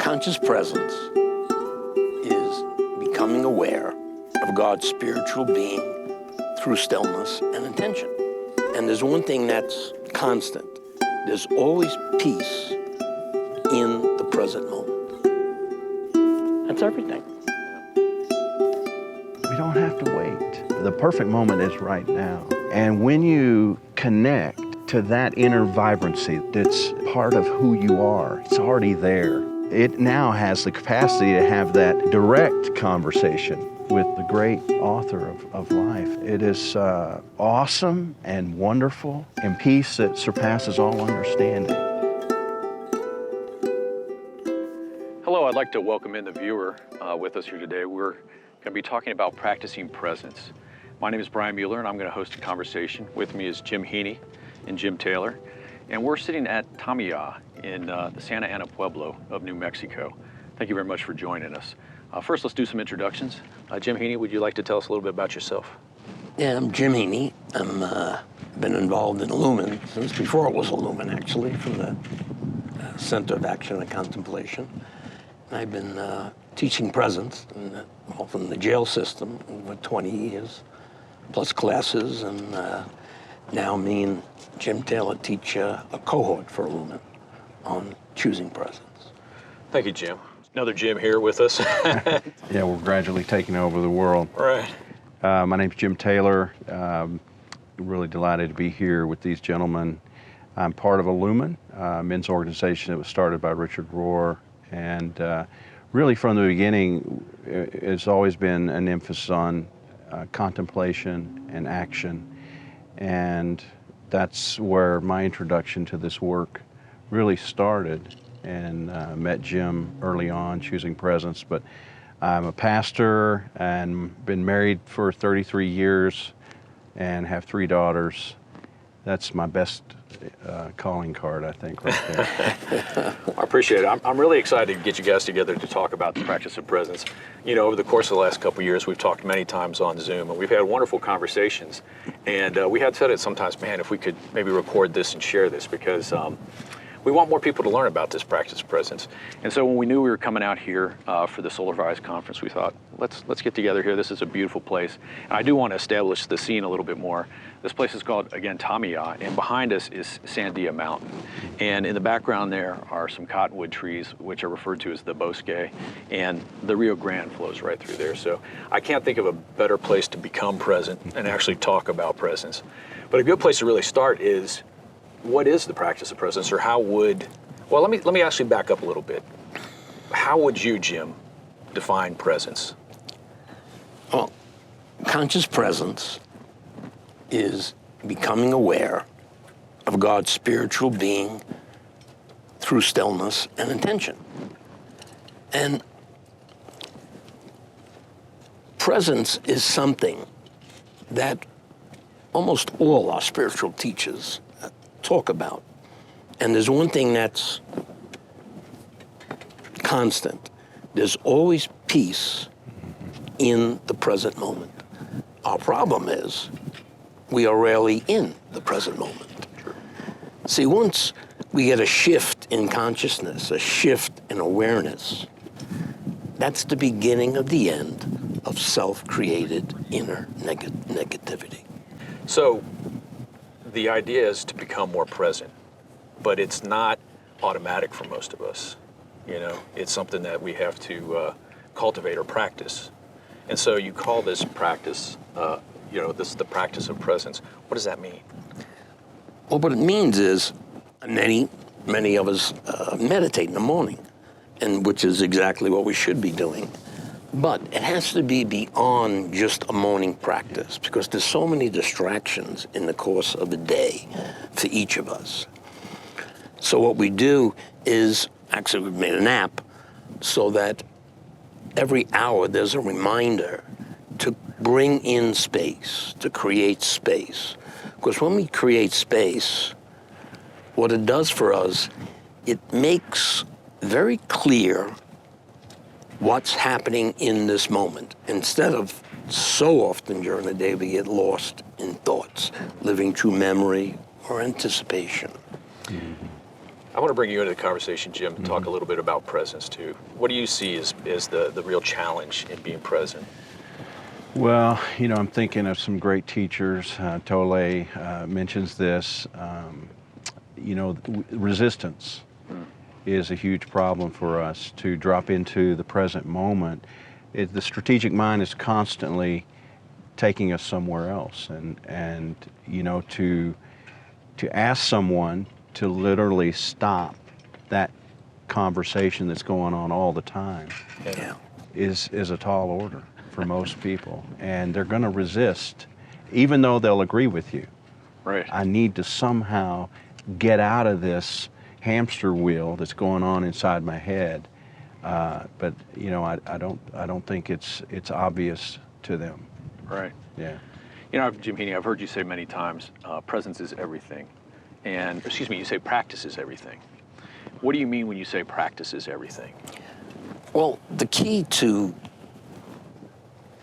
Conscious presence is becoming aware of God's spiritual being through stillness and attention. And there's one thing that's constant. There's always peace in the present moment. That's everything. We don't have to wait. The perfect moment is right now. And when you connect to that inner vibrancy that's part of who you are, it's already there. It now has the capacity to have that direct conversation with the great author of life. It is awesome and wonderful and peace that surpasses all understanding. Hello, I'd like to welcome in the viewer with us here today. We're going to be talking about practicing presence. My name is Brian Mueller, and I'm going to host a conversation. With me is Jim Heaney and Jim Taylor, and we're sitting at Tamaya in the Santa Ana Pueblo of New Mexico. Thank you very much for joining us. First, let's do some introductions. Jim Heaney, would you like to tell us a little bit about yourself? Yeah, I'm Jim Heaney. I'm been involved in Lumen since before it was a Lumen, actually, from the Center of Action and Contemplation. And I've been teaching presence from the jail system over 20 years, plus classes, and now me and Jim Taylor teach a cohort for Lumen on choosing presence. Thank you, Jim. Another Jim here with us. Yeah, we're gradually taking over the world. Right. My name's Jim Taylor. Really delighted to be here with these gentlemen. I'm part of a Lumen, men's organization that was started by Richard Rohr, and really from the beginning, it's always been an emphasis on contemplation and action, and that's where my introduction to this work really started, and met Jim early on choosing presence. But I'm a pastor and been married for 33 years and have 3 daughters. That's my best calling card, I think, right there. I appreciate it. I'm really excited to get you guys together to talk about the practice of presence. You know, over the course of the last couple of years, we've talked many times on Zoom, and we've had wonderful conversations. And we had said it sometimes, man, if we could maybe record this and share this, because we want more people to learn about this practice of presence. And so when we knew we were coming out here for the Solar Rise Conference, we thought, let's get together here. This is a beautiful place. And I do want to establish the scene a little bit more. This place is called, again, Tamaya, and behind us is Sandia Mountain. And in the background there are some cottonwood trees, which are referred to as the bosque, and the Rio Grande flows right through there. So I can't think of a better place to become present and actually talk about presence. But a good place to really start is, what is the practice of presence, or well, let me actually back up a little bit. How would you, Jim, define presence? Well, conscious presence is becoming aware of God's spiritual being through stillness and attention. And presence is something that almost all our spiritual teachers talk about. And there's one thing that's constant. There's always peace in the present moment. Our problem is we are rarely in the present moment. See, once we get a shift in consciousness, a shift in awareness, that's the beginning of the end of self-created inner negativity. So the idea is to become more present, but it's not automatic for most of us. You know, it's something that we have to cultivate or practice. And so you call this practice, this is the practice of presence. What does that mean? Well, what it means is many of us meditate in the morning, and which is exactly what we should be doing. But it has to be beyond just a morning practice, because there's so many distractions in the course of the day for each of us. So what we do is, actually we've made an app so that every hour there's a reminder to bring in space, to create space. Because when we create space, what it does for us, it makes very clear what's happening in this moment. Instead of so often during the day we get lost in thoughts, living through memory or anticipation. I want to bring you into the conversation, Jim, and talk a little bit about presence too. What do you see as the real challenge in being present? Well, I'm thinking of some great teachers. Tole mentions this. Resistance is a huge problem for us to drop into the present moment. The strategic mind is constantly taking us somewhere else, and to ask someone to literally stop that conversation that's going on all the time is a tall order for most people, and they're going to resist, even though they'll agree with you. Right. I need to somehow get out of this hamster wheel that's going on inside my head, but I don't think it's obvious to them. Right. Yeah. Jim Heaney, I've heard you say many times, presence is everything. And, you say practice is everything. What do you mean when you say practice is everything? Well, the key to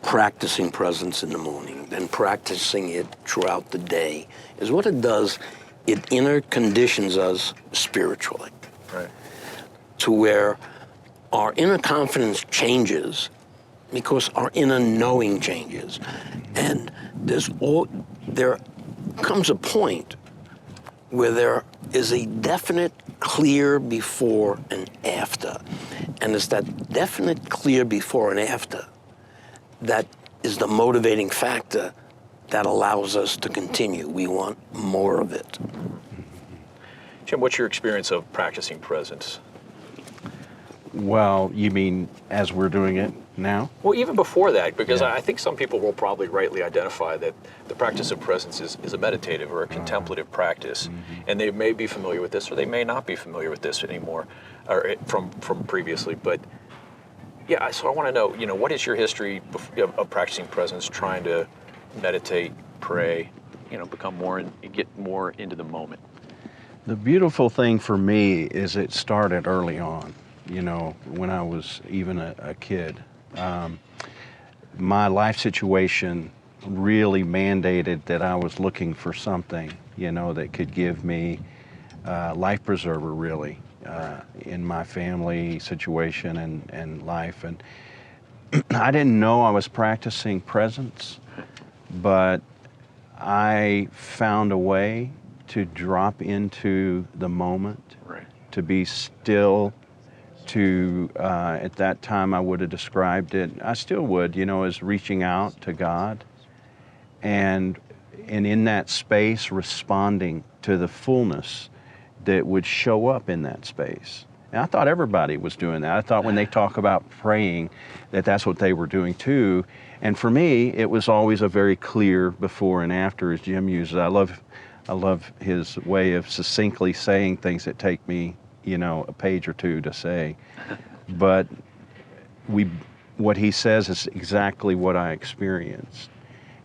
practicing presence in the morning and practicing it throughout the day is what it does. It inner conditions us spiritually. Right. To where our inner confidence changes because our inner knowing changes. And there comes a point where there is a definite clear before and after. And it's that definite clear before and after that is the motivating factor that allows us to continue. We want more of it. Jim, what's your experience of practicing presence? Well, you mean as we're doing it now? Well, even before that, because Yeah. I think some people will probably rightly identify that the practice of presence is a meditative or a contemplative practice, and they may be familiar with this or they may not be familiar with this anymore, or from previously. But yeah, so I want to know, what is your history of practicing presence, trying to meditate, pray, become more and get more into the moment? The beautiful thing for me is it started early on, when I was even a kid. My life situation really mandated that I was looking for something, that could give me life preserver, really, in my family situation and life. And I didn't know I was practicing presence, but I found a way to drop into the moment, Right. to be still, to, at that time I would have described it, I still would, as reaching out to God, and in that space responding to the fullness that would show up in that space. And I thought everybody was doing that. I thought when they talk about praying that that's what they were doing too. And for me, it was always a very clear before and after, as Jim uses. I love his way of succinctly saying things that take me, a page or two to say. But what he says is exactly what I experienced.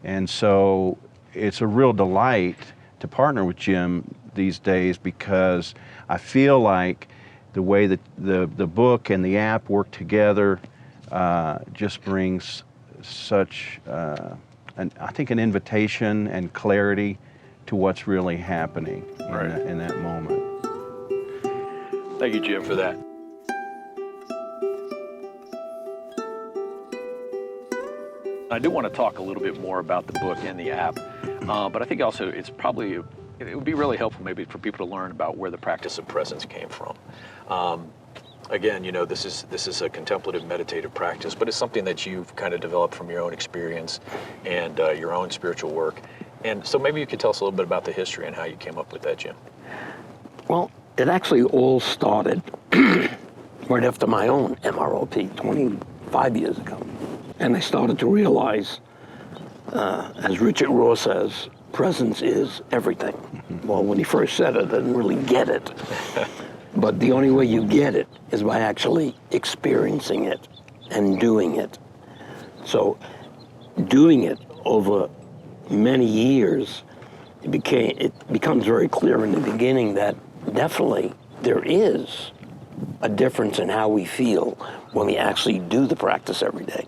And so it's a real delight to partner with Jim these days, because I feel like the way that the book and the app work together just brings such, I think, an invitation and clarity to what's really happening in that moment. Thank you, Jim, for that. I do want to talk a little bit more about the book and the app, but I think also it would be really helpful maybe for people to learn about where the practice of presence came from. Again, this is a contemplative meditative practice, but it's something that you've kind of developed from your own experience and your own spiritual work. And so maybe you could tell us a little bit about the history and how you came up with that, Jim. Well, it actually all started right after my own MROP 25 years ago. And I started to realize, as Richard Rohr says, presence is everything. Well, when he first said it, I didn't really get it. But the only way you get it is by actually experiencing it and doing it. So doing it over many years, it becomes very clear in the beginning that definitely there is a difference in how we feel when we actually do the practice every day.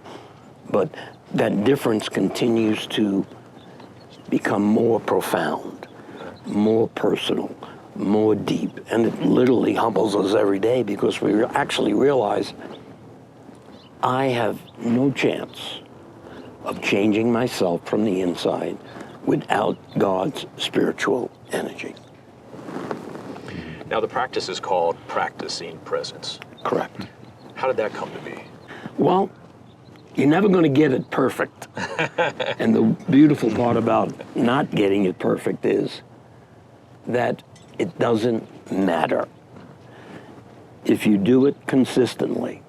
But that difference continues to become more profound, more personal, more deep. And it literally humbles us every day because we actually realize I have no chance of changing myself from the inside without God's spiritual energy. Now, the practice is called practicing presence. Correct. How did that come to be? Well, you're never going to get it perfect. And the beautiful part about not getting it perfect is that it doesn't matter. If you do it consistently,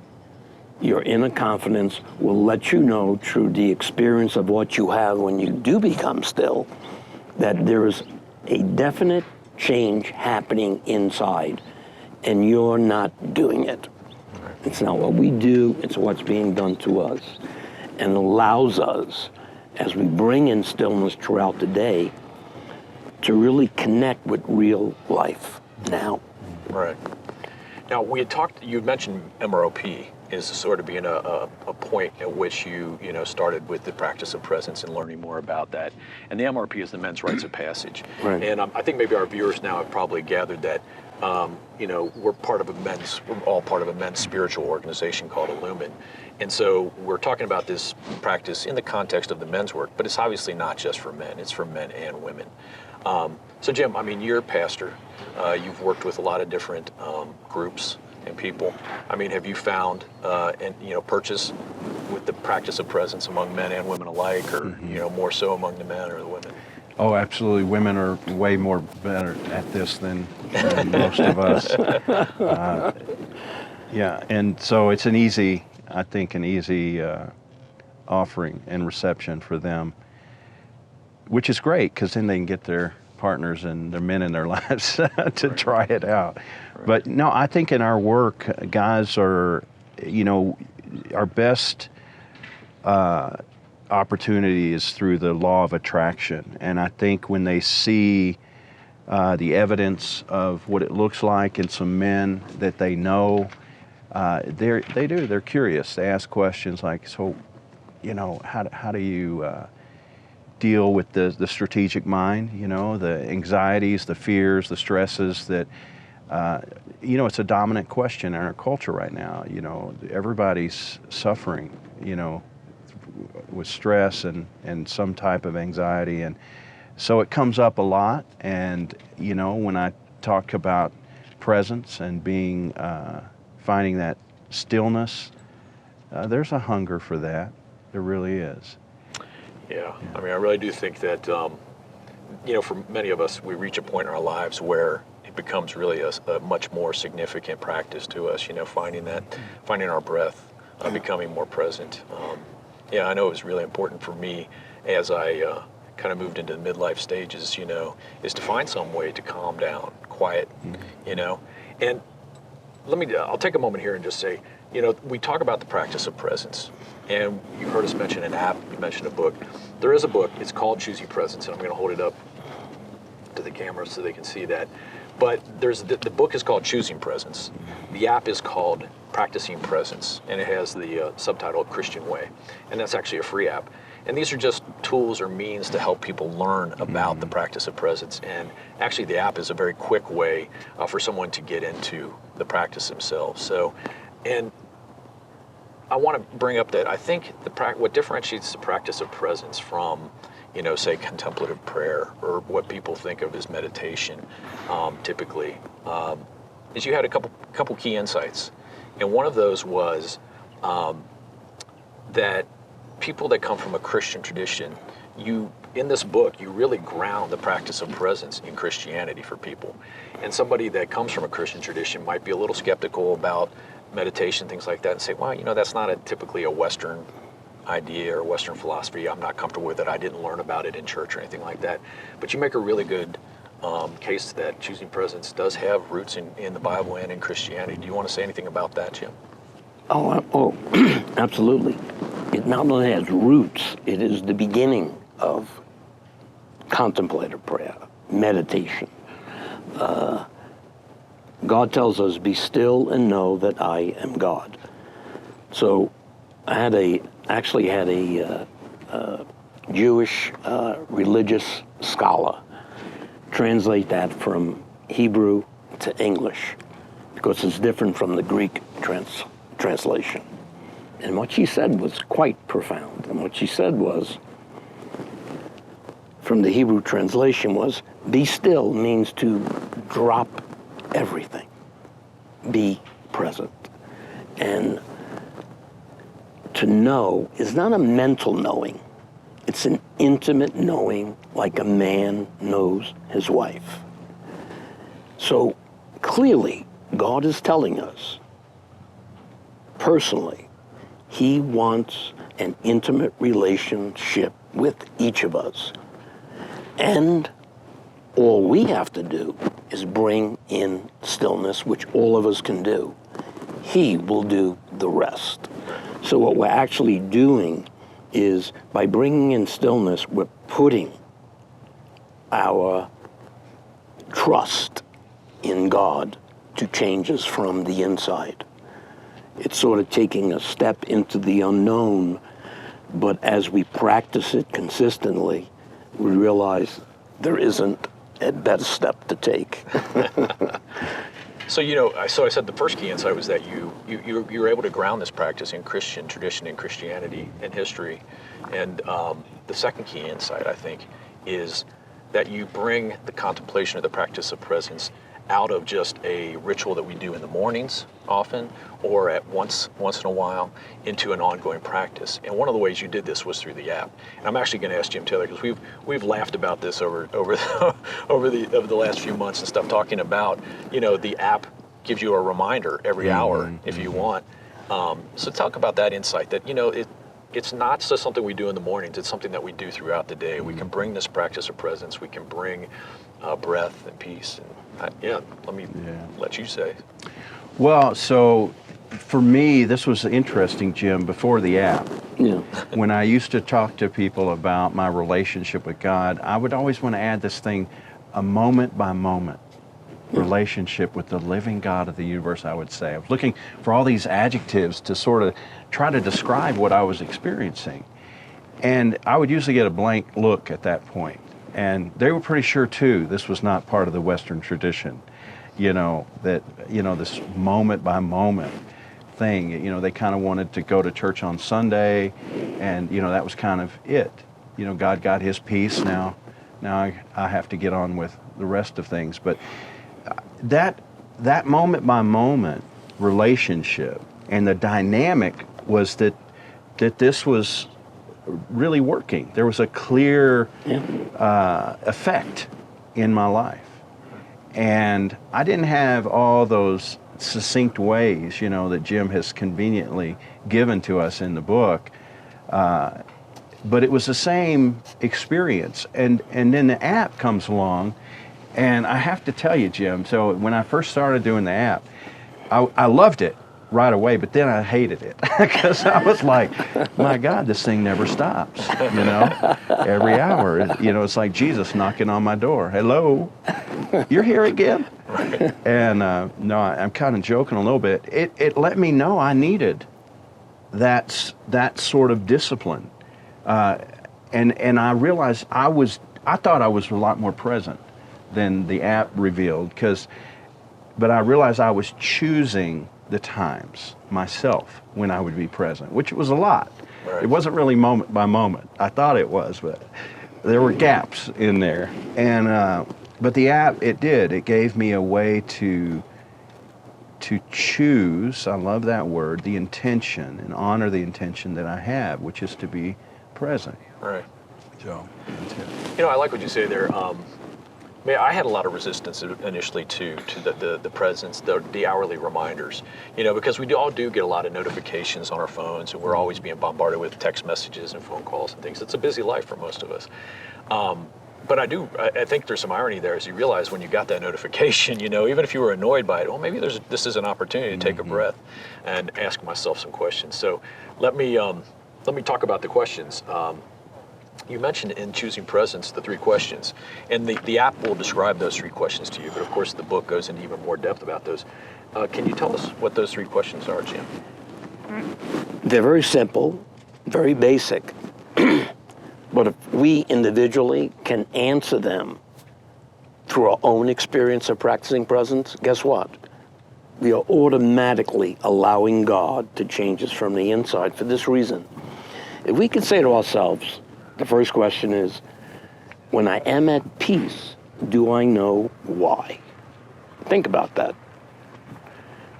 your inner confidence will let you know through the experience of what you have when you do become still that there is a definite change happening inside, and you're not doing it. It's not what we do, it's what's being done to us, and allows us, as we bring in stillness throughout the day, to really connect with real life now. Right. Now, we had talked, you mentioned MROP is sort of being a point at which you started with the practice of presence and learning more about that. And the MRP is the men's rites of passage. Right. And I think maybe our viewers now have probably gathered that, we're all part of a men's spiritual organization called Illumin. And so we're talking about this practice in the context of the men's work, but it's obviously not just for men, it's for men and women. So Jim, I mean, you're a pastor. You've worked with a lot of different groups and people. I mean, have you found purchase with the practice of presence among men and women alike, or more so among the men or the women? Oh, absolutely. Women are way more better at this than most of us. Yeah, and so it's an easy offering and reception for them, which is great because then they can get their partners and their men in their lives to try it out. Right. But no, I think in our work, guys are, our best opportunity is through the law of attraction. And I think when they see the evidence of what it looks like in some men that they know, they're curious. They ask questions like, so, how do you deal with the strategic mind, the anxieties, the fears, the stresses that, it's a dominant question in our culture right now. Everybody's suffering, with stress and some type of anxiety. And so it comes up a lot. And, when I talk about presence and finding that stillness, there's a hunger for that. There really is. Yeah, I mean, I really do think that, for many of us, we reach a point in our lives where it becomes really a much more significant practice to us, finding our breath, becoming more present. I know it was really important for me as I kind of moved into the midlife stages, is to find some way to calm down, quiet, And I'll take a moment here and just say, we talk about the practice of presence. And you heard us mention an app, you mentioned a book. There is a book, it's called Choosing Presence, and I'm going to hold it up to the camera so they can see that. But the book is called Choosing Presence. The app is called Practicing Presence, and it has the subtitle Christian Way. And that's actually a free app. And these are just tools or means to help people learn about the practice of presence. And actually the app is a very quick way for someone to get into the practice themselves. So, and I want to bring up that I think what differentiates the practice of presence from, say, contemplative prayer or what people think of as meditation, typically, is you had a couple key insights, and one of those was that people that come from a Christian tradition, in this book, you really ground the practice of presence in Christianity for people, and somebody that comes from a Christian tradition might be a little skeptical about meditation, things like that, and say, well, that's not typically a Western idea or Western philosophy. I'm not comfortable with it. I didn't learn about it in church or anything like that. But you make a really good case that choosing presence does have roots in the Bible and in Christianity. Do you want to say anything about that, Jim? Oh, absolutely. It not only has roots, it is the beginning of contemplative prayer, meditation. God tells us, be still and know that I am God. So I actually had a Jewish religious scholar translate that from Hebrew to English because it's different from the Greek translation. And what she said was quite profound. And what she said was, from the Hebrew translation was, be still means to drop everything. Be present. And to know is not a mental knowing. It's an intimate knowing, like a man knows his wife. So clearly, God is telling us, personally, he wants an intimate relationship with each of us. And all we have to do is bring in stillness, which all of us can do. He will do the rest. So what we're actually doing is, by bringing in stillness, we're putting our trust in God to change us from the inside. It's sort of taking a step into the unknown, but as we practice it consistently, we realize there isn't a better step to take. So, I said the first key insight was that you were able to ground this practice in Christian tradition and Christianity and history. And the second key insight, I think, is that you bring the contemplation or the practice of presence out of just a ritual that we do in the mornings often, or at once in a while, into an ongoing practice. And one of the ways you did this was through the app. And I'm actually going to ask Jim Taylor, because we've laughed about this over the last few months and stuff, talking about, the app gives you a reminder every hour if you want. So talk about that insight that, it's not just something we do in the mornings, it's something that we do throughout the day. We can bring this practice of presence, we can bring breath and peace. And let you say. Well, so for me, this was interesting, Jim, before the app. Yeah. When I used to talk to people about my relationship with God, I would always want to add this thing, a moment by moment relationship with the living God of the universe, I would say. I was looking for all these adjectives to sort of try to describe what I was experiencing. And I would usually get a blank look at that point. And they were pretty sure, too, this was not part of the Western tradition, this moment by moment thing. They kind of wanted to go to church on Sunday, and, that was kind of it. God got his peace, now I have to get on with the rest of things. But that moment by moment relationship and the dynamic was that this was really working. There was a clear effect in my life. And I didn't have all those succinct ways, that Jim has conveniently given to us in the book. But it was the same experience. And then the app comes along, and I have to tell you, Jim, so when I first started doing the app, I loved it right away, but then I hated it because I was like, my God, this thing never stops, every hour, it's like Jesus knocking on my door. Hello, you're here again? And no, I'm kind of joking a little bit. It let me know I needed that sort of discipline. And I realized I thought I was a lot more present than the app revealed, but I realized I was choosing the times myself when I would be present, which was a lot. Right. It wasn't really moment by moment. I thought it was, but there were gaps in there. And but the app, it gave me a way to choose, I love that word, the intention, and honor the intention that I have, which is to be present. Right. So that's it. I like what you say there. I had a lot of resistance initially to the presence, the hourly reminders, because we all do get a lot of notifications on our phones, and we're always being bombarded with text messages and phone calls and things. It's a busy life for most of us. But I think there's some irony there as you realize when you got that notification, even if you were annoyed by it, well, maybe this is an opportunity to take a breath and ask myself some questions. So let me talk about the questions. You mentioned in choosing presence the 3 questions, and the app will describe those 3 questions to you, but of course the book goes into even more depth about those. Can you tell us what those 3 questions are, Jim? They're very simple, very basic, but if we individually can answer them through our own experience of practicing presence, guess what? We are automatically allowing God to change us from the inside for this reason. If we can say to ourselves, the first question is, when I am at peace, do I know why? Think about that.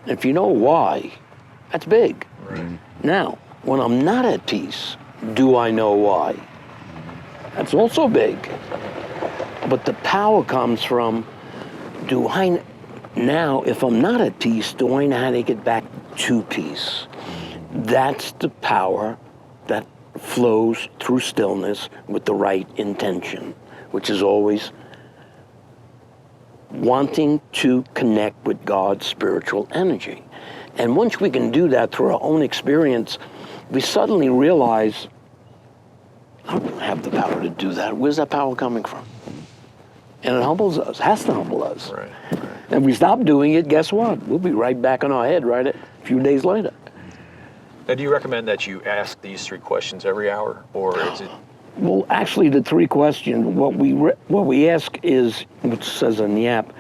If you know why, that's big. Right. Now, when I'm not at peace, do I know why? That's also big. But the power comes from, now, if I'm not at peace, do I know how to get back to peace? That's the power that flows through stillness with the right intention, which is always wanting to connect with God's spiritual energy. And once we can do that through our own experience, we suddenly realize, I don't have the power to do that. Where's that power coming from? And it humbles us, has to humble us. Right. And if we stop doing it, guess what? We'll be right back on our head right a few days later. Now, do you recommend that you ask these 3 questions every hour, or is it? Well, actually, the 3 questions, what we ask is, which says in the app,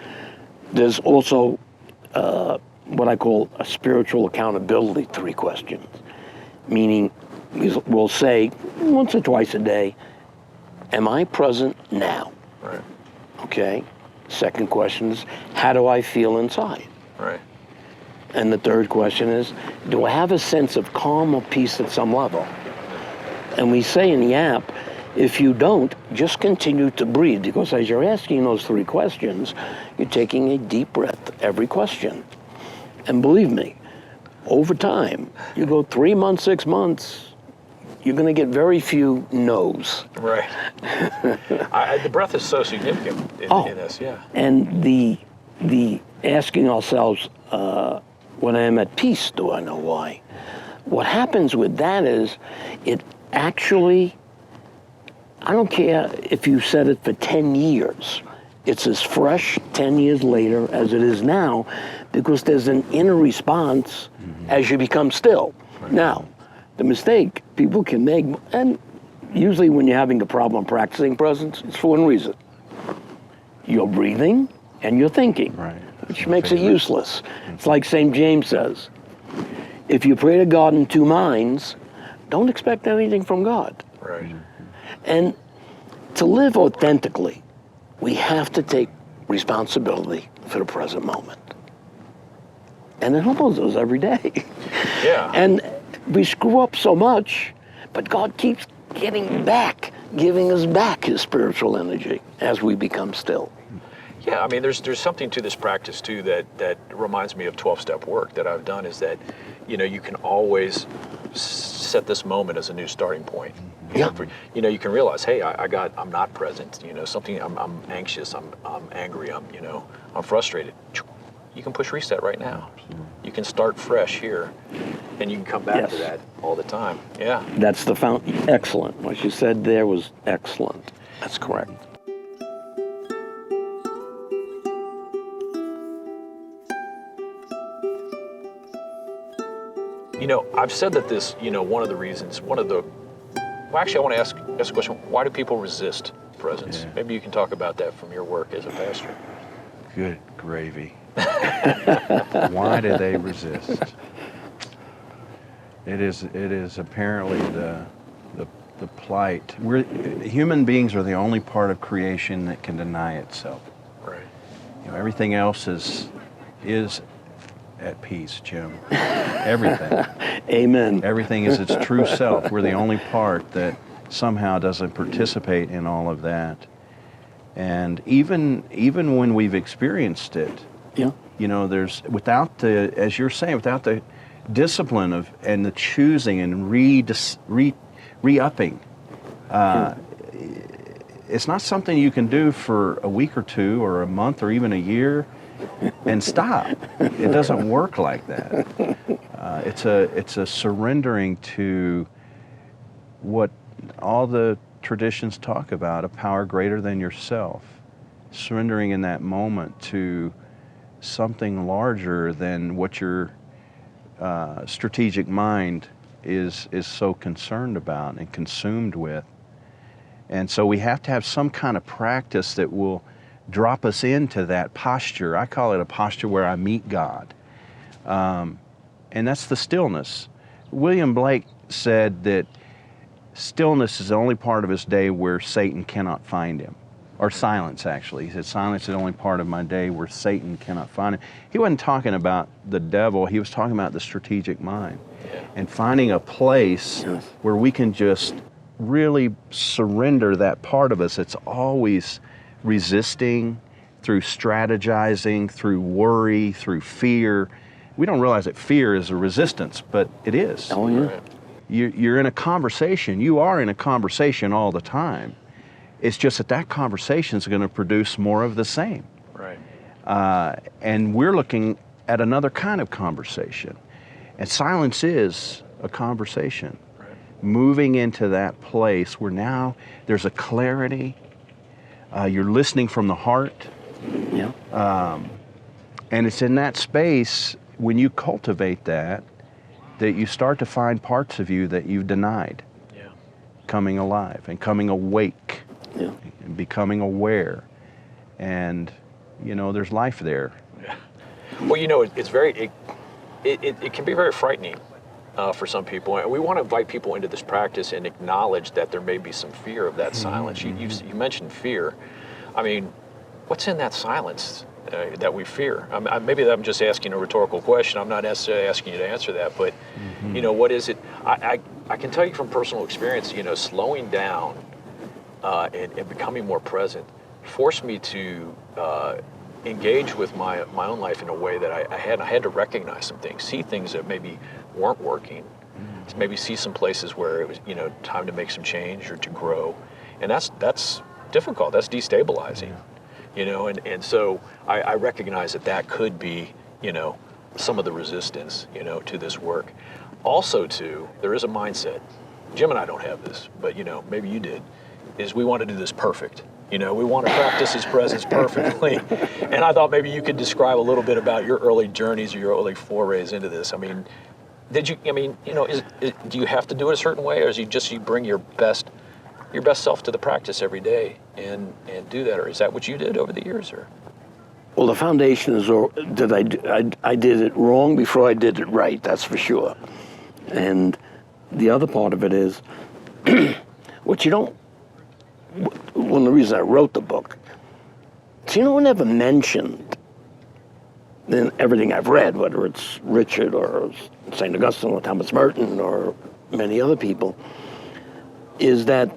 there's also what I call a spiritual accountability 3 questions, meaning we'll say once or twice a day, am I present now? Right. Okay. Second question is, how do I feel inside? Right. And the third question is, do I have a sense of calm or peace at some level? And we say in the app, if you don't, just continue to breathe, because as you're asking those 3 questions, you're taking a deep breath every question. And believe me, over time, you go 3 months, 6 months, you're going to get very few no's. Right. The breath is so significant in this, yeah. And the asking ourselves, when I am at peace, do I know why? What happens with that is, it actually, I don't care if you said it for 10 years, it's as fresh 10 years later as it is now, because there's an inner response as you become still. Right. Now, the mistake people can make, and usually when you're having a problem practicing presence, it's for one reason. You're breathing and you're thinking, right, which makes it useless. It's like St. James says, if you pray to God in 2 minds, don't expect anything from God. Right. And to live authentically, we have to take responsibility for the present moment. And it humbles us every day. Yeah. And we screw up so much, but God keeps giving us back his spiritual energy as we become still. Yeah, I mean, there's something to this practice too that reminds me of 12-step work that I've done, is that, you can always set this moment as a new starting point. You know, you can realize, hey, I'm not present. Something, I'm anxious, I'm angry, I'm frustrated. You can push reset right now. You can start fresh here, and you can come back to that all the time. Yeah. That's the fountain. Excellent. What you said there was excellent. That's correct. I've said that this, one of the reasons, well, actually, I want to ask a question. Why do people resist presence? Yeah. Maybe you can talk about that from your work as a pastor. Good gravy. Why do they resist? It is apparently the plight. Human beings are the only part of creation that can deny itself. Right. Everything else is at peace, Jim. Everything. Amen. Everything is its true self. We're the only part that somehow doesn't participate in all of that. And even when we've experienced it, there's without the discipline and the choosing and re-upping, it's not something you can do for a week or 2 or a month or even a year and stop. It doesn't work like that. It's a surrendering to what all the traditions talk about, a power greater than yourself. Surrendering in that moment to something larger than what your strategic mind is so concerned about and consumed with. And so we have to have some kind of practice that will drop us into that posture. I call it a posture where I meet God. And that's the stillness. William Blake said that stillness is the only part of his day where Satan cannot find him. Or silence, actually. He said, silence is the only part of my day where Satan cannot find him. He wasn't talking about the devil. He was talking about the strategic mind. And finding a place where we can just really surrender that part of us that's always resisting, through strategizing, through worry, through fear. We don't realize that fear is a resistance, but it is. Oh, yeah. You're in a conversation. You are in a conversation all the time. It's just that conversation is going to produce more of the same. Right. And we're looking at another kind of conversation. And silence is a conversation. Right. Moving into that place where now there's a clarity. You're listening from the heart. Yeah. And it's in that space, when you cultivate that you start to find parts of you that you've denied coming alive and coming awake. Yeah. And becoming aware, and there's life there. Yeah. Well, it's very, it can be very frightening for some people, and we want to invite people into this practice and acknowledge that there may be some fear of that silence. You mentioned fear. I mean, what's in that silence that we fear? Maybe I'm just asking a rhetorical question. I'm not necessarily asking you to answer that, but what is it? I can tell you from personal experience. Slowing down. And becoming more present forced me to engage with my own life in a way that I had to recognize some things, see things that maybe weren't working, maybe see some places where it was time to make some change or to grow, and that's difficult, that's destabilizing, and so I recognize that could be some of the resistance to this work. Also there is a mindset. Jim and I don't have this, but maybe you did. Is we want to do this perfect. We want to practice his presence perfectly. And I thought maybe you could describe a little bit about your early journeys or your early forays into this. I mean, do you have to do it a certain way, or is you bring your best self to the practice every day and do that, or is that what you did over the years, or? Well, the foundation is that I did it wrong before I did it right, that's for sure. And the other part of it is, one of the reasons I wrote the book, no one ever mentioned in everything I've read, whether it's Richard or St. Augustine or Thomas Merton or many other people, is that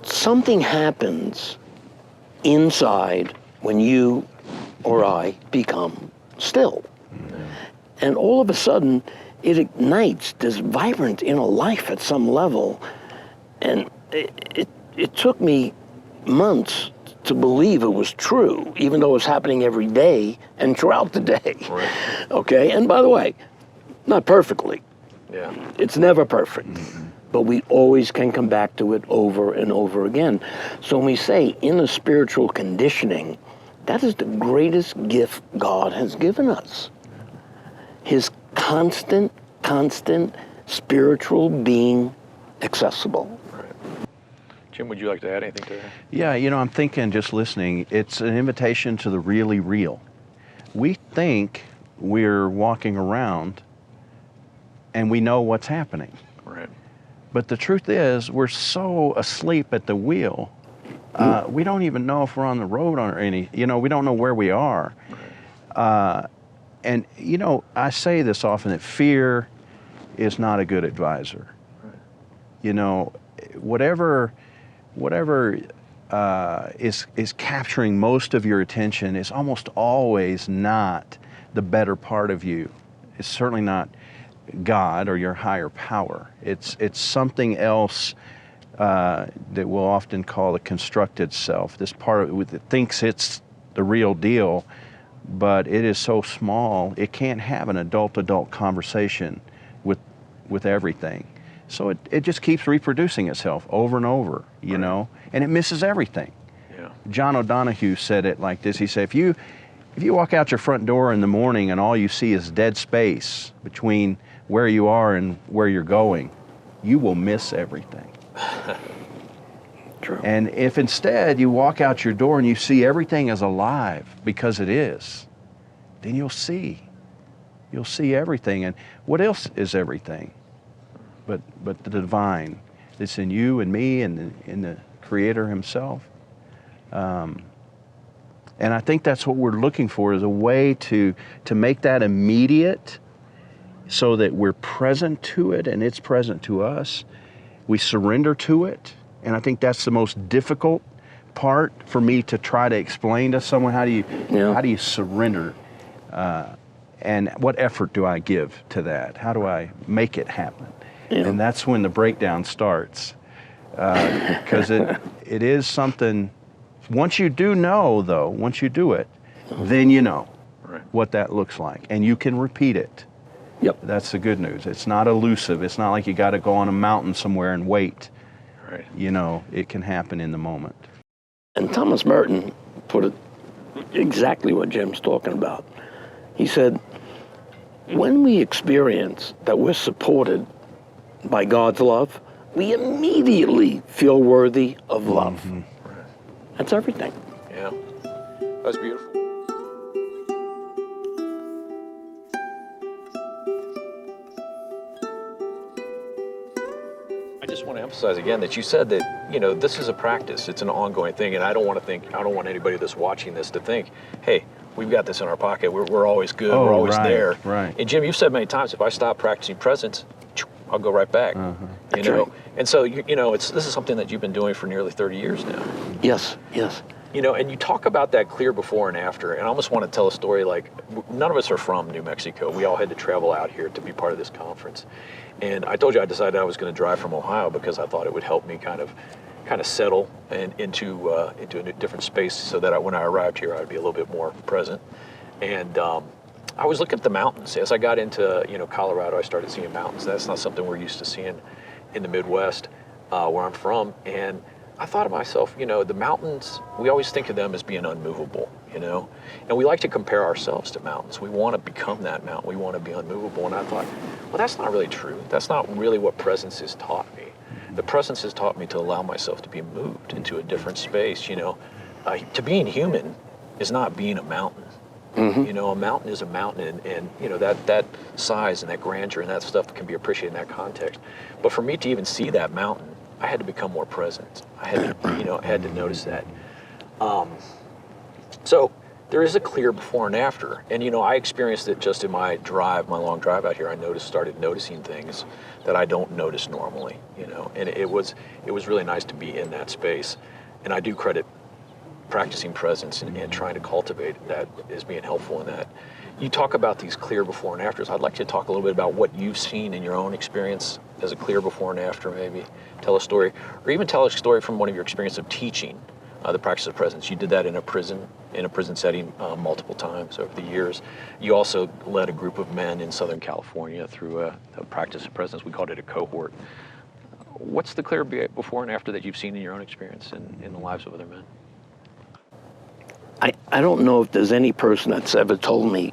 something happens inside when you or I become still. And all of a sudden, it ignites this vibrant inner life at some level. And it took me months to believe it was true, even though it was happening every day and throughout the day. Right. Okay, and by the way, not perfectly. Yeah. It's never perfect, but we always can come back to it over and over again. So when we say inner spiritual conditioning, that is the greatest gift God has given us. His constant spiritual being accessible. Jim, would you like to add anything to that? Yeah, I'm thinking, just listening, it's an invitation to the really real. We think we're walking around and we know what's happening. Right. But the truth is, we're so asleep at the wheel, we don't even know if we're on the road or any, we don't know where we are. And, I say this often, that fear is not a good advisor. Right. Whatever is capturing most of your attention is almost always not the better part of you. It's certainly not God or your higher power. It's something else that we'll often call the constructed self. This part of it that thinks it's the real deal, but it is so small it can't have an adult conversation with everything. So it just keeps reproducing itself over and over, you know, and it misses everything. Yeah. John O'Donohue said it like this. He said, if you walk out your front door in the morning and all you see is dead space between where you are and where you're going, you will miss everything. True. And if instead you walk out your door and you see everything as alive, because it is, then you'll see everything. And what else is everything but the divine that's in you and me and in the Creator Himself? And I think that's what we're looking for, is a way to make that immediate, so that we're present to it and it's present to us. We surrender to it. And I think that's the most difficult part for me to try to explain to someone. How do you surrender? And what effort do I give to that? How do I make it happen? Yeah. And that's when the breakdown starts. Because it is something, once you do know, though, once you do it, then you know what that looks like. And you can repeat it. Yep. That's the good news. It's not elusive. It's not like you got to go on a mountain somewhere and wait. Right. It can happen in the moment. And Thomas Merton put it exactly what Jim's talking about. He said, when we experience that we're supported by God's love, we immediately feel worthy of love. Mm-hmm. That's everything. Yeah. That's beautiful. I just want to emphasize again that you said that, this is a practice. It's an ongoing thing. And I don't want anybody that's watching this to think, hey, we've got this in our pocket. We're always good. Oh, we're always right, there. right. And Jim, you've said many times, if I stop practicing presence, I'll go right back. That's right. And so, this is something that you've been doing for nearly 30 years now. Yes. And you talk about that clear before and after, and I almost want to tell a story like, none of us are from New Mexico. We all had to travel out here to be part of this conference. And I told you I decided I was going to drive from Ohio because I thought it would help me kind of settle and into a different space, so that when I arrived here, I'd be a little bit more present. And I was looking at the mountains. As I got into Colorado, I started seeing mountains. That's not something we're used to seeing in the Midwest, where I'm from. And I thought to myself, the mountains, we always think of them as being unmovable, and we like to compare ourselves to mountains. We want to become that mountain. We want to be unmovable. And I thought, well, that's not really true. That's not really what presence has taught me. The presence has taught me to allow myself to be moved into a different space. To being human is not being a mountain. Mm-hmm. A mountain is a mountain, and that size and that grandeur and that stuff can be appreciated in that context. But for me to even see that mountain, I had to become more present. I had to notice that. So there is a clear before and after. And I experienced it just in my long drive out here. I started noticing things that I don't notice normally, and it was really nice to be in that space. And I do credit practicing presence and trying to cultivate that as being helpful in that. You talk about these clear before and afters. I'd like you to talk a little bit about what you've seen in your own experience as a clear before and after, maybe. Tell a story, or even tell a story from one of your experience of teaching the practice of presence. You did that in a prison setting multiple times over the years. You also led a group of men in Southern California through a practice of presence. We called it a cohort. What's the clear before and after that you've seen in your own experience in the lives of other men? I don't know if there's any person that's ever told me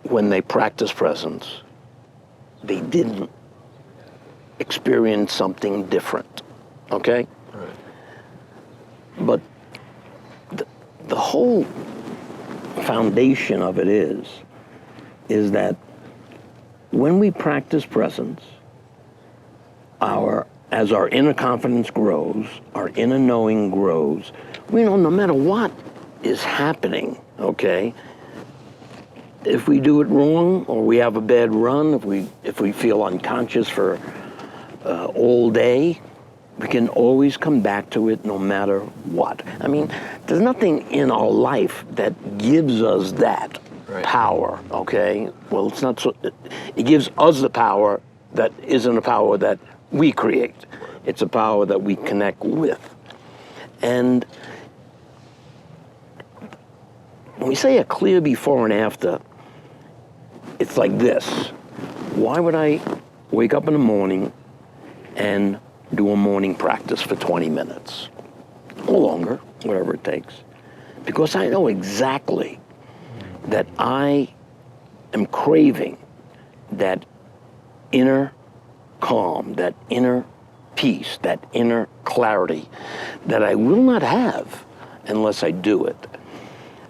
when they practice presence, they didn't experience something different, okay? Right. But the whole foundation of it is that when we practice presence, as our inner confidence grows, our inner knowing grows, we know no matter what is happening, okay? If we do it wrong, or we have a bad run, if we feel unconscious for all day, we can always come back to it no matter what. I mean, there's nothing in our life that gives us that power, okay? Well, it's not so. It gives us the power that isn't a power that we create. It's a power that we connect with. And when we say a clear before and after, it's like this. Why would I wake up in the morning and do a morning practice for 20 minutes or longer, whatever it takes? Because I know exactly that I am craving that inner calm, that inner peace, that inner clarity that I will not have unless I do it.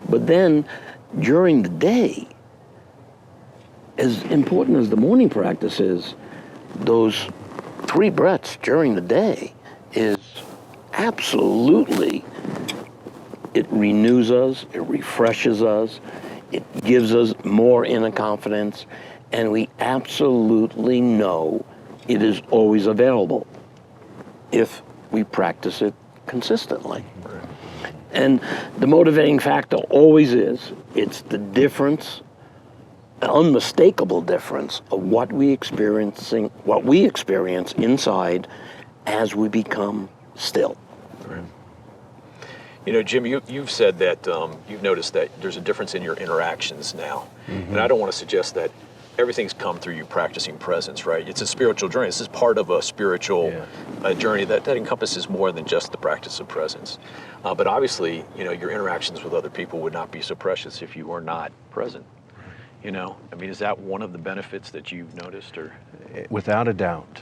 But then during the day, as important as the morning practice is, those 3 breaths during the day is absolutely, it renews us, it refreshes us, it gives us more inner confidence, and we absolutely know it is always available if we practice it consistently. And the motivating factor always is, it's the difference, an unmistakable difference of what we experience inside as we become still. Right. You know, Jim, you've said that you've noticed that there's a difference in your interactions now. And I don't want to suggest that everything's come through you practicing presence, right? It's a spiritual journey. This is part of a spiritual journey that encompasses more than just the practice of presence. But obviously, you know, your interactions with other people would not be so precious if you were not present. You know, I mean, is that one of the benefits that you've noticed, or? Without a doubt.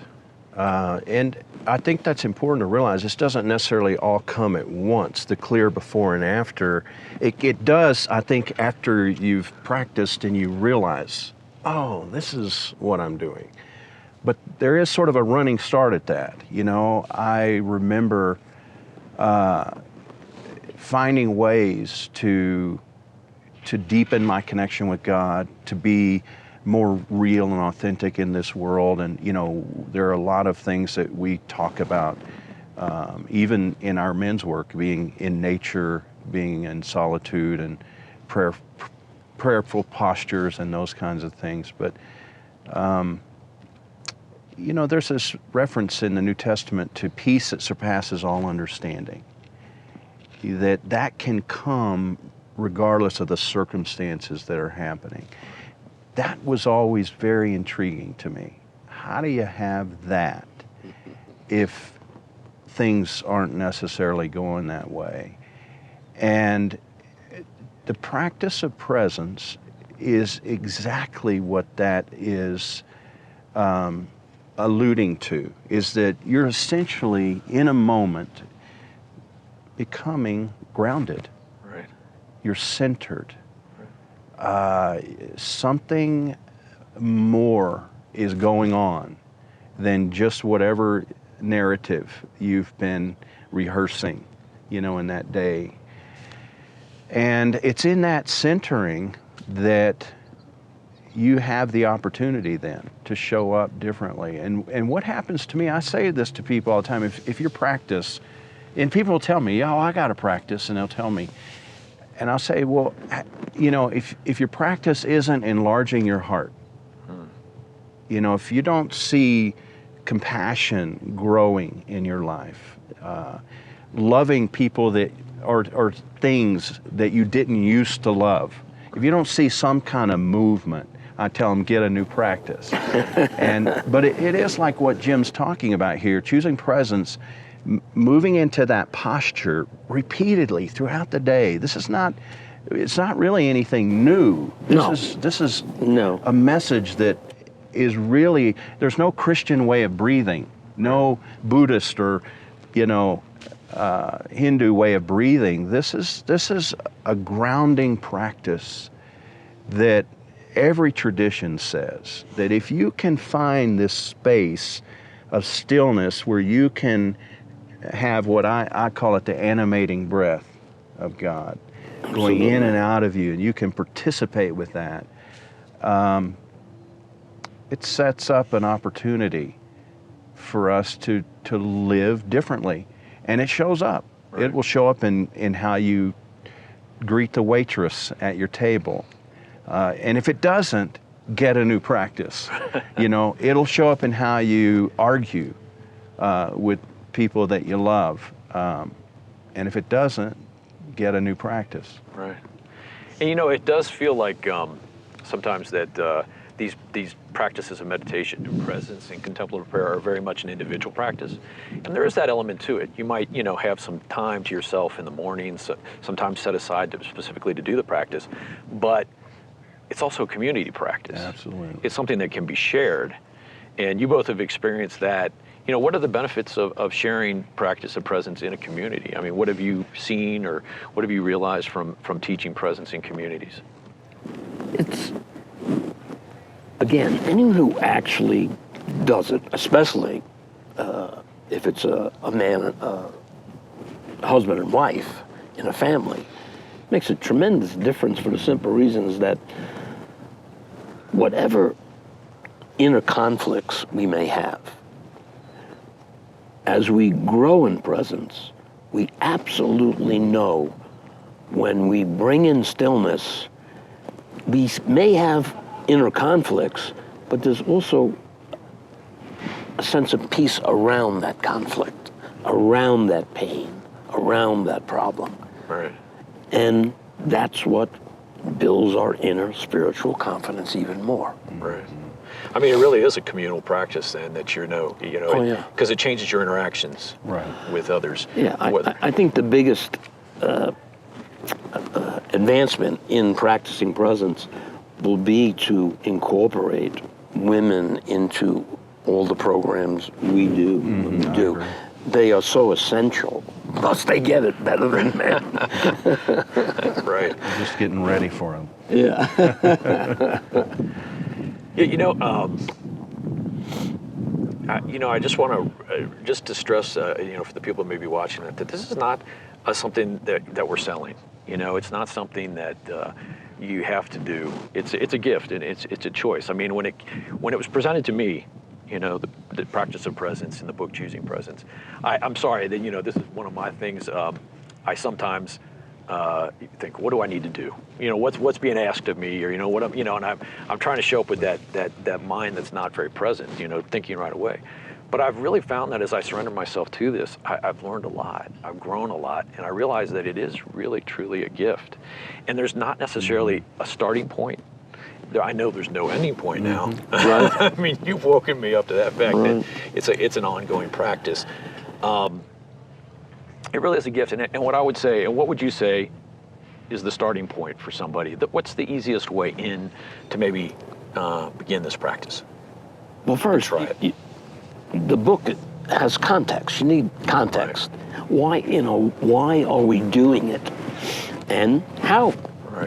And I think that's important to realize. This doesn't necessarily all come at once, the clear before and after. It does, I think, after you've practiced and you realize, oh, this is what I'm doing. But there is sort of a running start at that. You know, I remember finding ways to deepen my connection with God, to be more real and authentic in this world. And, you know, there are a lot of things that we talk about, even in our men's work, being in nature, being in solitude and prayerful postures and those kinds of things. But, you know, there's this reference in the New Testament to peace that surpasses all understanding. That can come regardless of the circumstances that are happening. That was always very intriguing to me. How do you have that if things aren't necessarily going that way? And the practice of presence is exactly what that is alluding to, is that you're essentially in a moment becoming grounded. Right. You're centered. Something more is going on than just whatever narrative you've been rehearsing, you know, in that day. And it's in that centering that you have the opportunity then to show up differently. And what happens to me, I say this to people all the time, if your practice, and people will tell me, oh, I got to practice, and they'll tell me, and I'll say, well, you know, if your practice isn't enlarging your heart, you know, if you don't see compassion growing in your life, loving people that or things that you didn't used to love, if you don't see some kind of movement, I tell them, get a new practice. But it is like what Jim's talking about here, choosing presence, moving into that posture repeatedly throughout the day. It's not really anything new. This is a message that is really, there's no Christian way of breathing, no Buddhist or, you know, Hindu way of breathing. This is a grounding practice that every tradition says that if you can find this space of stillness where you can have what I call it the animating breath of God going in and out of you, and you can participate with that, it sets up an opportunity for us to live differently. And it shows up. Right. It will show up in how you greet the waitress at your table. And if it doesn't, get a new practice. You know, it'll show up in how you argue with people that you love. And if it doesn't, get a new practice. Right. And you know, it does feel like sometimes that these practices of meditation and presence and contemplative prayer are very much an individual practice. And there is that element to it. You might, you know, have some time to yourself in the morning, sometimes set aside specifically to do the practice, but it's also a community practice. Absolutely. It's something that can be shared. And you both have experienced that, what are the benefits of sharing practice of presence in a community? I mean, what have you seen or what have you realized from teaching presence in communities? It's, again, anyone who actually does it, especially if it's a man, husband and wife in a family, makes a tremendous difference for the simple reasons that whatever inner conflicts we may have, as we grow in presence, we absolutely know when we bring in stillness, we may have inner conflicts, but there's also a sense of peace around that conflict, around that pain, around that problem. Right. And that's what builds our inner spiritual confidence even more. Right. I mean, it really is a communal practice then that Oh, yeah. because it changes your interactions with others. Yeah, I think the biggest advancement in practicing presence will be to incorporate women into all the programs we do. They are so essential. Plus, they get it better than men. Right. Just getting ready for them. Yeah. I just want to stress, for the people that may be watching it, that this is not something that we're selling. It's not something that you have to do. It's a gift and it's a choice. I mean, when it was presented to me, the practice of presence in the book Choosing Presence, I'm sorry that this is one of my things. I sometimes think, what do I need to do? What's being asked of me, or what I'm, and I'm trying to show up with that mind that's not very present, thinking right away. But I've really found that as I surrender myself to this, I've learned a lot, I've grown a lot, and I realize that it is really, truly a gift. And there's not necessarily a starting point. I know there's no ending point now. Right. I mean, you've woken me up to that fact that it's an ongoing practice. It really is a gift. And what I would say, and what would you say is the starting point for somebody? What's the easiest way in to maybe begin this practice? Well, first, Try it. The book has context. You need context. Why are we doing it? And how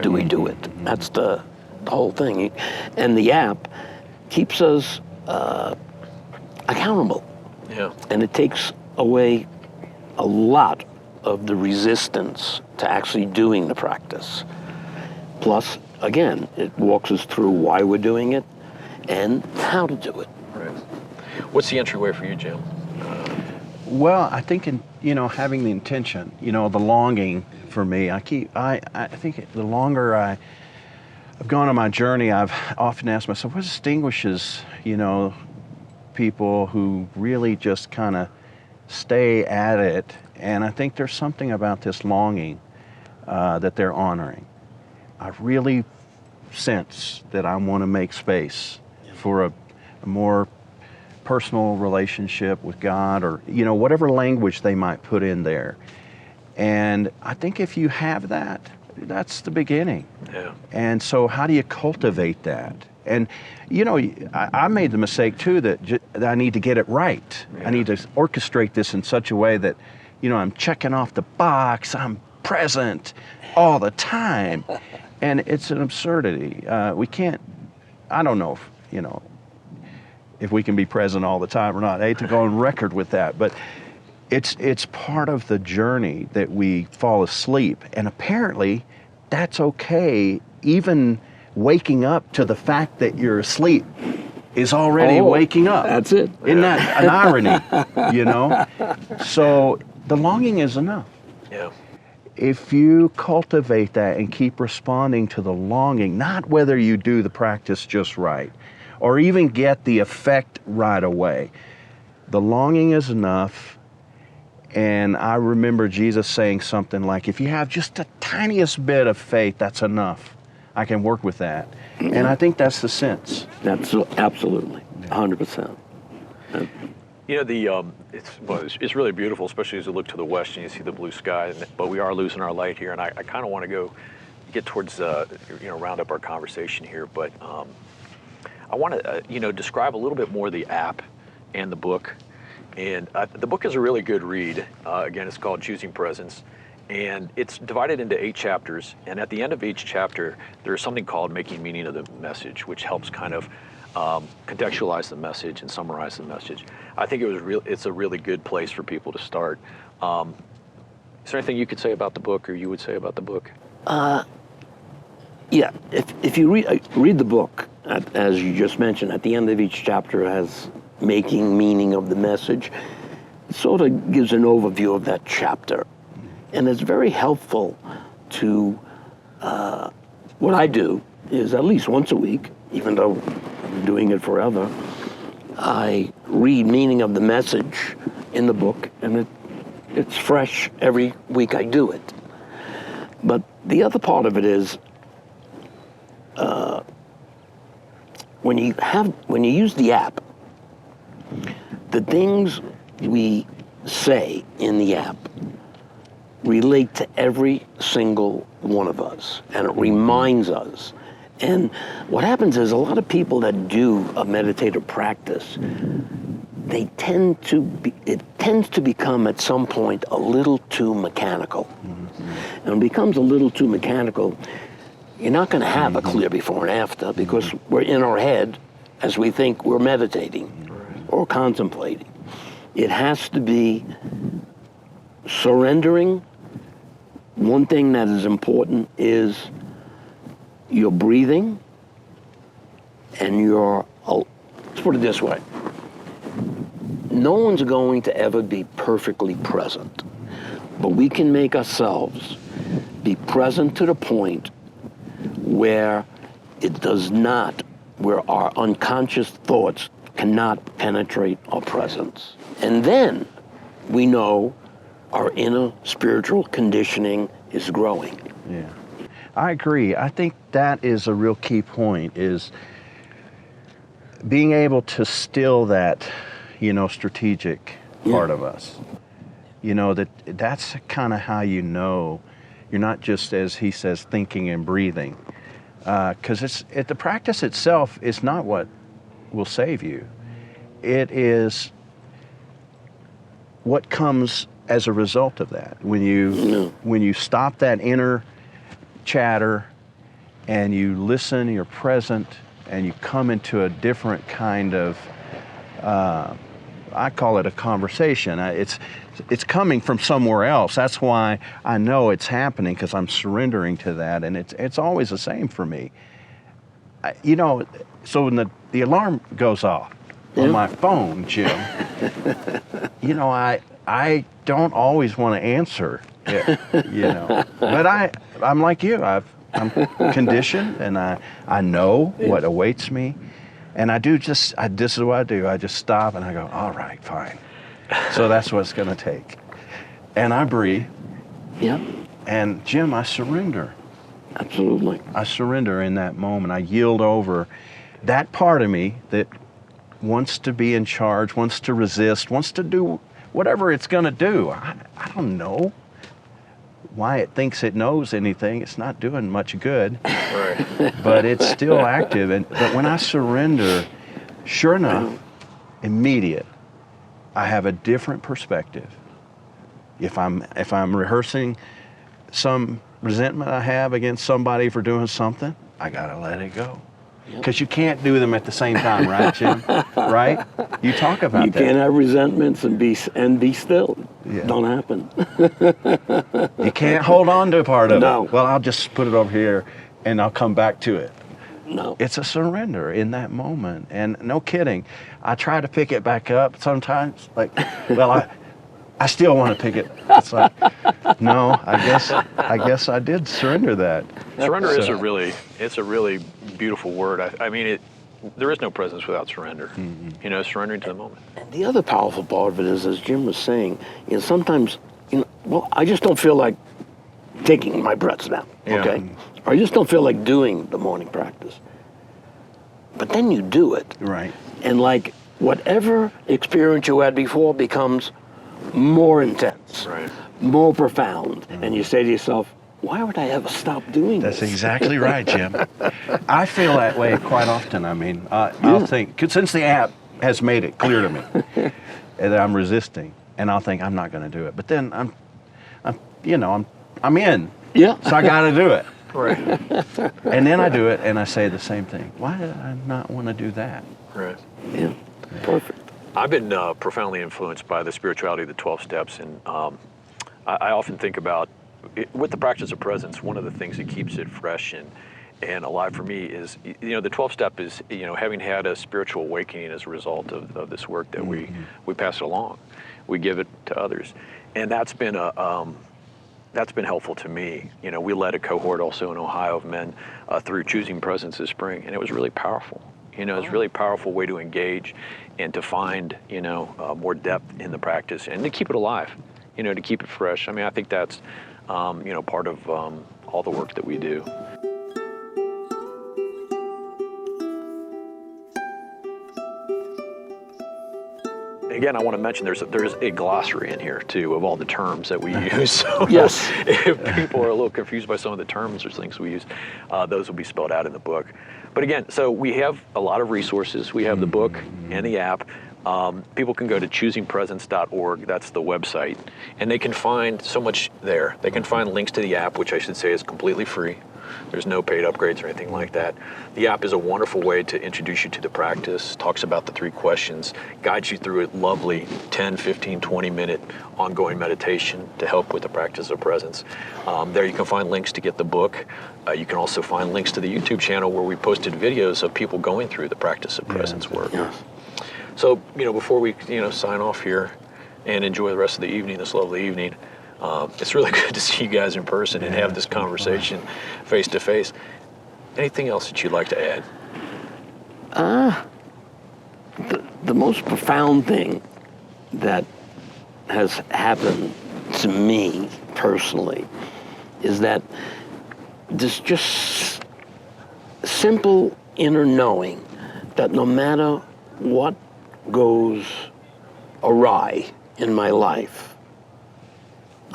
do we do it? That's the whole thing. And the app keeps us accountable. Yeah. And it takes away a lot of the resistance to actually doing the practice. Plus, again, it walks us through why we're doing it and how to do it. Right. What's the entryway for you, Jim? Well, I think having the intention, the longing for me, I think the longer I've gone on my journey, I've often asked myself, what distinguishes, people who really just kind of stay at it? And I think there's something about this longing that they're honoring. I really sense that I want to make space for a more personal relationship with God, or whatever language they might put in there. And I think if you have that, that's the beginning. Yeah. And so how do you cultivate that? And I made the mistake too that I need to get it right. Yeah. I need to orchestrate this in such a way that I'm checking off the box, I'm present all the time. And it's an absurdity. We can't, I don't know if we can be present all the time or not. I hate to go on record with that, but it's part of the journey that we fall asleep. And apparently that's okay. Even waking up to the fact that you're asleep is already waking up. That's it. Isn't that an irony, So the longing is enough. Yeah. If you cultivate that and keep responding to the longing, not whether you do the practice just right or even get the effect right away, the longing is enough. And I remember Jesus saying something like, if you have just the tiniest bit of faith, that's enough. I can work with that. And I think that's the sense. That's absolutely 100%. It's really beautiful, especially as you look to the west and you see the blue sky. But we are losing our light here, and I kind of want to get towards round up our conversation here. But I want to describe a little bit more the app and the book, And the book is a really good read. Again, it's called Choosing Presence. And it's divided into 8 chapters. And at the end of each chapter, there's something called Making Meaning of the Message, which helps kind of contextualize the message and summarize the message. I think it's a really good place for people to start. Is there anything you could say about the book, or you would say about the book? Yeah, if you read the book, as you just mentioned, at the end of each chapter has Making Meaning of the Message. It sort of gives an overview of that chapter. And it's very helpful to, what I do is at least once a week, even though I'm doing it forever, I read Meaning of the Message in the book, and it's fresh every week I do it. But the other part of it is, when you use the app, the things we say in the app relate to every single one of us, and it reminds us. And what happens is a lot of people that do a meditative practice, it tends to become at some point a little too mechanical. And when it becomes a little too mechanical, you're not going to have a clear before and after, because we're in our head as we think we're meditating or contemplating. It has to be surrendering. One thing that is important is your breathing and let's put it this way. No one's going to ever be perfectly present, but we can make ourselves be present to the point where where our unconscious thoughts cannot penetrate our presence. And then we know our inner spiritual conditioning is growing. Yeah, I agree. I think that is a real key point, is being able to still that, strategic part of us. That's kind of how you're not just, as he says, thinking and breathing. Because the practice itself is not what will save you. It is what comes as a result of that. When you stop that inner chatter and you listen, you're present, and you come into a different kind of, I call it a conversation. It's coming from somewhere else. That's why I know it's happening, because I'm surrendering to that, and it's always the same for me. So when the alarm goes off on my phone, Jim, I don't always want to answer it, but I'm like you. I'm conditioned, and I know what awaits me, and this is what I do. I just stop and I go, all right, fine. So that's what it's going to take. And I breathe. Yeah. And Jim, I surrender. Absolutely. I surrender in that moment. I yield over that part of me that wants to be in charge, wants to resist, wants to do whatever it's going to do. I don't know why it thinks it knows anything. It's not doing much good. Right. But it's still active. But when I surrender, sure enough, immediate, I have a different perspective. If I'm rehearsing some resentment I have against somebody for doing something, I gotta let it go. Because you can't do them at the same time, right, Jim? Right? You talk about that. You can't have resentments and be still. Yeah. Don't happen. You can't hold on to a part of No. it. Well, I'll just put it over here and I'll come back to it. No. It's a surrender in that moment. And no kidding, I try to pick it back up sometimes. I still want to pick it. It's like, no, I guess I did surrender that. Surrender is a really beautiful word. I mean, there is no presence without surrender. Mm-hmm. Surrendering to the moment. And the other powerful part of it is, as Jim was saying, sometimes, I just don't feel like taking my breaths now, okay? Or I just don't feel like doing the morning practice. But then you do it. Right. And whatever experience you had before becomes more intense, right, more profound. And you say to yourself, why would I ever stop doing this? this? That's exactly right, Jim. I feel that way quite often. I mean, I'll think, 'cause since the app has made it clear to me, and then I'm resisting, and I'll think I'm not going to do it. But then I'm in. Yeah. So I got to do it. Right. And then I do it, and I say the same thing. Why did I not want to do that? Right. Yeah. Perfect. I've been profoundly influenced by the spirituality of the 12 steps, and I often think about, with the practice of presence, one of the things that keeps it fresh and alive for me is, the 12 step is, having had a spiritual awakening as a result of this work that we pass it along. We give it to others. And that's been helpful to me. We led a cohort also in Ohio of men through choosing presence this spring, and it was really powerful. It's a really powerful way to engage and to find, more depth in the practice and to keep it alive, to keep it fresh. I mean, I think that's, part of all the work that we do. Again, I want to mention there's a glossary in here too of all the terms that we use. So Yes. if people are a little confused by some of the terms or things we use, those will be spelled out in the book. But again, so we have a lot of resources. We have the book and the app. People can go to choosingpresence.org. That's the website, and they can find so much there. They can find links to the app, which I should say is completely free. There's no paid upgrades or anything like that. The app is a wonderful way to introduce you to the practice, talks about the 3 questions, guides you through a lovely 10, 15, 20-minute ongoing meditation to help with the practice of presence. There you can find links to get the book. You can also find links to the YouTube channel where we posted videos of people going through the practice of presence work. Yeah. So, before we, sign off here and enjoy the rest of the evening, this lovely evening, it's really good to see you guys in person and have this conversation face to face. Anything else that you'd like to add? The most profound thing that has happened to me personally is that this just simple inner knowing that no matter what goes awry in my life,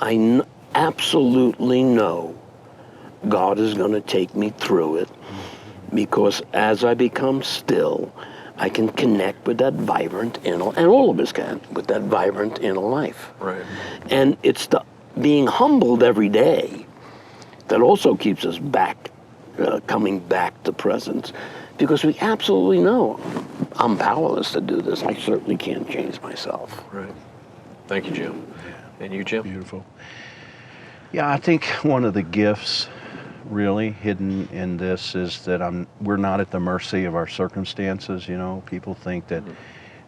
I absolutely know God is going to take me through it, because as I become still, I can connect with that vibrant inner, and all of us can, with that vibrant inner life. Right. And it's the being humbled every day that also keeps us back, coming back to presence, because we absolutely know I'm powerless to do this. I certainly can't change myself. Right. Thank you, Jim. And you, Jim? Beautiful. Yeah, I think one of the gifts really hidden in this is that we're not at the mercy of our circumstances. People think that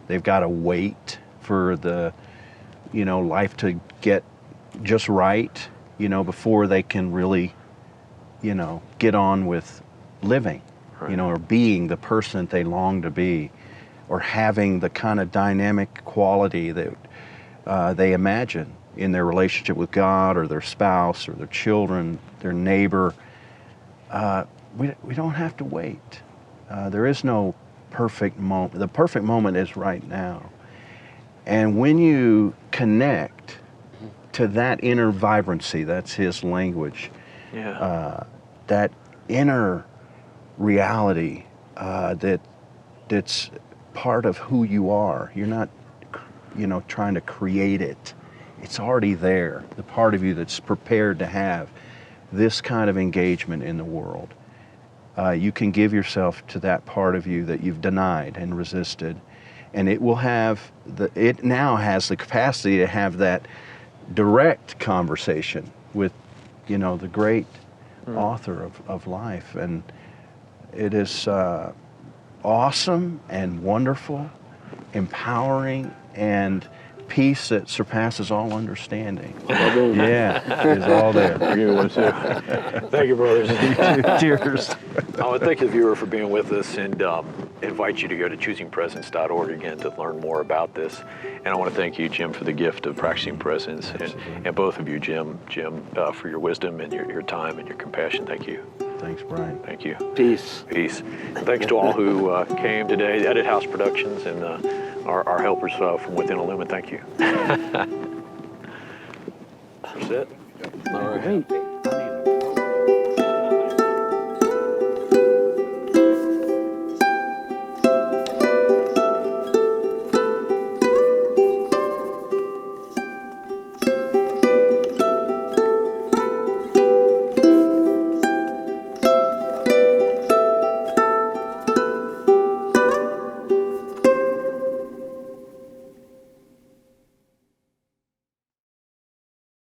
they've got to wait for the, life to get just right, before they can really, get on with living, Right. Or being the person that they long to be, or having the kind of dynamic quality that they imagine in their relationship with God or their spouse or their children, their neighbor. We don't have to wait. There is no perfect moment. The perfect moment is right now. And when you connect to that inner vibrancy, that's his language, that inner reality that's part of who you are. You're not, trying to create it. It's already there, the part of you that's prepared to have this kind of engagement in the world. You can give yourself to that part of you that you've denied and resisted, and it now has the capacity to have that direct conversation with, the great author of life. And it is awesome and wonderful, empowering, and peace that surpasses all understanding. Yeah, it's all there. Thank you, brothers. Cheers. I want to thank the viewer for being with us, and invite you to go to choosingpresence.org again to learn more about this. And I want to thank you, Jim, for the gift of practicing presence, and both of you, Jim, for your wisdom and your time and your compassion. Thank you. Thanks, Brian. Thank you. Peace. Peace. And thanks to all who came today, Edit House Productions, and our helpers from within Illumin. Thank you. That's it. All right.